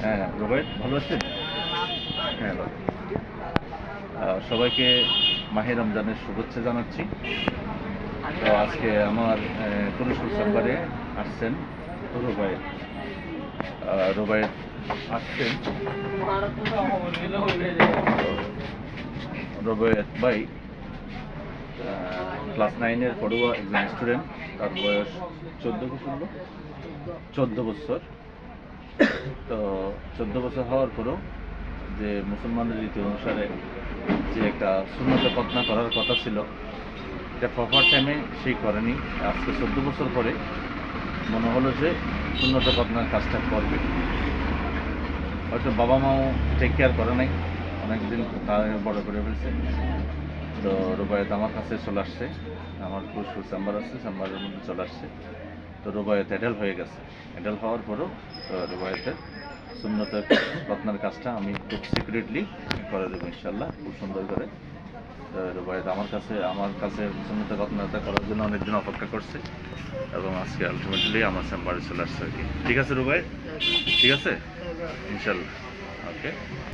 হ্যাঁ, রোবায়েত ভালো আছেন? হ্যাঁ, ভালো। সবাইকে মাহে রমজানের শুভেচ্ছা জানাচ্ছি। তো আজকে আমার পুরুষুর চেম্বারে আসছেন রোবায়েত। রোবায়েত আসছেন। রোবায়েত ভাই ক্লাস 9-এর পড়ুয়া একজন স্টুডেন্ট। তার বয়স 14 বছর। তো 14 বছর হওয়ার পরও যে মুসলমানদের রীতি অনুসারে যে একটা সুন্নতে খতনা করার কথা ছিল, এটা প্রপার টাইমে সেই করেনি। আজকে 14 বছর পরে মনে হলো যে সুন্নতে খতনার কাজটা করবে। হয়তো বাবা মাও টেক কেয়ার করে নাই, অনেকদিন তার বড় করে ফেলছে। তো রোবায়েত আমার কাছে চলে আসছে, আমার প্রচুর চেম্বার আছে, চেম্বারের মধ্যে চলে আসছে। তো রোবায়েত অ্যাডাল্ট হয়ে গেছে। অ্যাডাল্ট হওয়ার পরও রোবায়েতের সুন্নতের খতনার কাজটা আমি খুব সিক্রেটলি করে দেবো ইনশাল্লাহ, খুব সুন্দর করে। রোবায়েত আমার কাছে সুন্নতের খতনাটা করার জন্য অনেকদিন অপেক্ষা করছে এবং আজকে আলটিমেটলি আমার চেম্বারে চলে আসছে আর কি। ঠিক আছে রোবায়েত, ঠিক আছে ইনশাল্লাহ, ওকে।